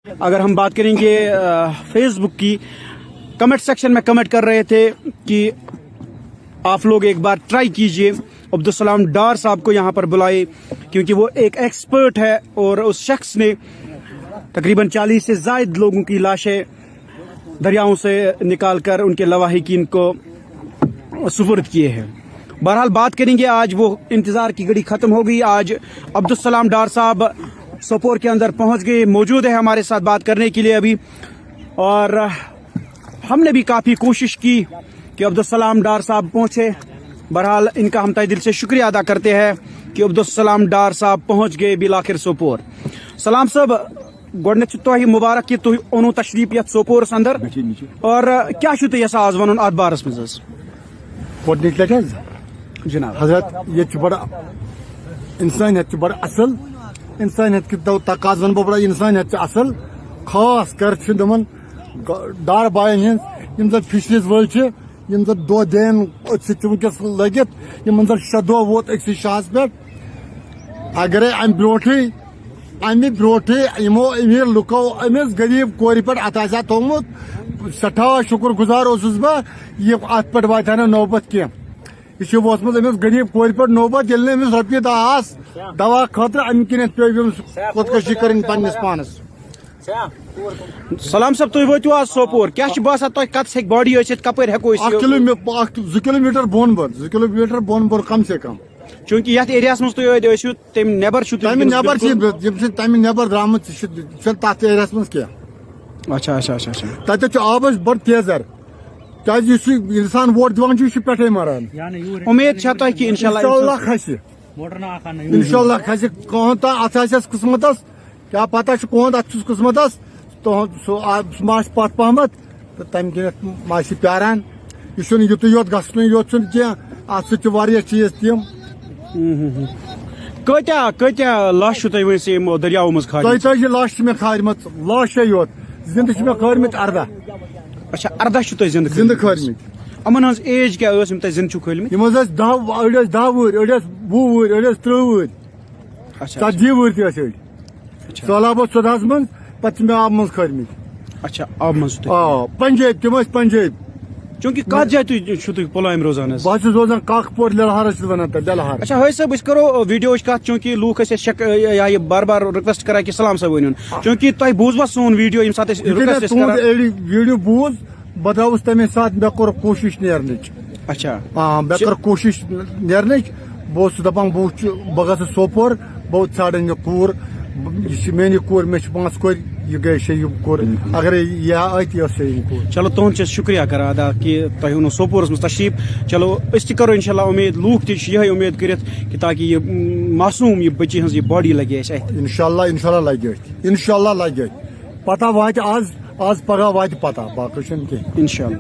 اگر ہم بات کریں گے فیس بک کی، کمنٹ سیکشن میں کمنٹ کر رہے تھے کہ آپ لوگ ایک بار ٹرائی کیجئے عبدالسلام ڈار صاحب کو یہاں پر بلائے، کیونکہ وہ ایک ایکسپرٹ ہے اور اس شخص نے تقریباً 40 سے زائد لوگوں کی لاشیں دریاؤں سے نکال کر ان کے لواحقین کو سپرد کیے ہیں۔ بہرحال بات کریں گے، آج وہ انتظار کی گھڑی ختم ہو گئی۔ آج عبدالسلام ڈار صاحب سوپور کے اندر پہنچ گئے، موجود ہے ہمارے ساتھ بات کرنے کے لیے ابھی، اور ہم نے بھی کافی کوشش کی کہ عبدالسلام ڈار صاحب پہنچے۔ بہرحال ان کا ہم تہ دل سے شکریہ ادا کرتے ہیں کہ عبدالسلام ڈار صاحب پہنچ گئے بالآخر سوپور۔ سلام صاحب، گۄڈنیتھ تۄہہِ مبارک کہ تُہۍ اونو تشریف یتھ سوپورس اندر، اور کیا چھُو تُہۍ یژھان آز ونُن اتھ بارس منٛز حظ؟ گۄڈنِچ لٹہِ حظ جناب حضرت ییٚتہِ چھُ بڑٕ انسانیت چھُ بڑٕ اصل، انسانیت کہِ تقاض ونہٕ بہٕ بڑٕ انسانیت چھِ اصل، خاص کر چھِ تِمن ڈار باین ہٕنٛز یِم زن فشریز وٲلۍ چھِ، یِم زن دۄہ دین أتھۍ سۭتۍ چھِ وٕنکیٚس لٔگِتھ، یِمن زن 6 دۄہ ووت أکسٕے شاہس پٮ۪ٹھ۔ اگرے امہِ برونٹھٕے یِمو أمیٖر لُکو أمِس غریٖب کورِ پٮ۪ٹھ اتھ آسہِ ہا تھوٚومُت، سٮ۪ٹھاہ شُکر گُزار اوسُس بہٕ یہِ اتھ پٮ۪ٹھ واتہِ ہا نہٕ نوبت کینٛہہ۔ یہ ووتمُت أمِس غریٖب کورِ پٮ۪ٹھ نوبت، ییٚلہِ نہٕ أمِس رۄپیہِ دہ آسہٕ دوا خٲطرٕ، امہِ کِنٮ۪تھ پیٚو أمِس خودکشی کَرٕنۍ پننِس پانس۔ سلام صاحب، تُہۍ وٲتِو آز سوپور، کیا چھُ باسان تۄہہِ کتس ہیٚکہِ باڈی ٲسِتھ، کپٲرۍ ہیٚکو أسۍ 2 کلومیٹر بۄن بۄن 2 کلومیٹر بۄن بۄن کم سے کم، چوٗنٛکہِ یتھ ایریاہس منٛز تُہۍ ٲسِو تمہِ نٮ۪بر چھُو تمہِ نٮ۪بر چھِ یِم چھِ تمہِ نٮ۪بر درٛامٕتۍ، چھِنہٕ تتھ ایریاہس منٛز کینٛہہ۔ اچھا اچھا اچھا اچھا تتہِ چھُ آبس بڑٕ تیزر، کیازِ یُس یہِ انسان ووٹ دِوان چھُ یہِ چھُ پٮ۪ٹھے مران۔ اُمید چھا تۄہہِ کہِ انشاءاللہ کھسہِ، انشاءاللہ کھسہِ کٕہٲنۍ تانۍ اتھ آسٮ۪س قٕسمتس، کیاہ پتہ چھُ کٕہٲنۍ اتھ چھُس قٕسمتس، سُہ ما آسہِ پتھ پہمتھ تہٕ تمہِ کِنٮ۪تھ ما آسہِ پیاران۔ یہِ چھُنہٕ یُتُے یوت گژھنُے یوت چھُنہٕ کینٛہہ، اتھ سۭتۍ چھِ واریاہ چیٖز تِم۔ کۭتیاہ لاش چھُو تۄہہِ وٕنہِ یِمو دٔریاوو منٛز کھالمٕژ؟ 33 لاش چھِ مےٚ کھالمٕژ، لاشے یوت، زِندٕ چھِ مےٚ کھٲلمٕتۍ 18۔ اچھا 18 چھُو تۄہہِ زِندٕ کھٲلمٕتۍ۔ یِمن ہٕنٛز ایج کیٛاہ ٲس یِم تۄہہِ زِندٕ چھُو کھٲلمٕتۍ؟ یِم حظ ٲسۍ 10 أڑۍ ٲسۍ 10 وُہٕرۍ، أڑۍ ٲسۍ 20 وُہٕرۍ، أڑۍ ٲسۍ 30 وُہٕرۍ، اچھا 40 وُہٕرۍ تہِ ٲسۍ أڑۍ۔ سہلاب اوس 14 منٛز، پتہٕ چھِ مےٚ آبہٕ منٛز کھٲلمٕتۍ۔ اچھا آبہٕ منٛز چھُو آ پنجٲبۍ، تِم ٲسۍ پنجٲبۍ۔ چوٗنٛکہِ کتھ جایہِ چھُو تُہۍ پُلوامہِ روزان حظ؟ بہٕ حظ چھُس روزان کاکپور لیلہارس چھِ ونان تتھ لیلہار۔ اچھا حٲج صٲب، أسۍ کرو ویڈیوٕچ کتھ، چوٗنٛکہِ لوٗکھ ٲسۍ اَسہِ بار بار رِکویسٹ کران کہِ سلام صٲب ؤنِو، چوٗنٛکہِ تۄہہِ بوٗزوا سون ویڈیو ییٚمہِ ساتہٕ أسۍ رِکویسٹ ٲسۍ کران؟ ویڈیو بوٗز، بہٕ درٛاوُس تمے ساتہٕ، مےٚ کوٚر کوٗشش نیرنٕچ۔ اچھا مےٚ کٔر کوٗشش نیرنٕچ، بہٕ اوسُس دپان بہٕ گژھٕ سوپور، بہٕ ژھانڈن یہِ کوٗر، یہِ چھِ میٛٲنی کوٗر، مےٚ چھِ 5 کورِ، یہِ گٔے شیٚیِم کوٗر، اگرے یہِ ٲتی ٲس شیٚیِم کوٗر۔ چلو تُہُنٛد چھِ شُکریہ کران ادا کہ تۄہہِ اوٚنوٕ سوپورس منٛز تشریف۔ چلو أسۍ تہِ کرو انشاء اللہ اُمید، لوٗکھ تہِ چھِ یِہے اُمید کٔرِتھ کہ تاکہ یہِ معصوٗم یہِ بٔچی ہٕنٛز یہِ باڈی لگہِ اَسہِ اَتھِ۔ انشاءاللہ لگہِ أتھۍ، انشاءاللہ لگہِ أتھۍ، پتہ واتہِ آز پگہہ واتہِ پتہ، باقٕے چھُنہٕ کینٛہہ۔ انشاء اللہ۔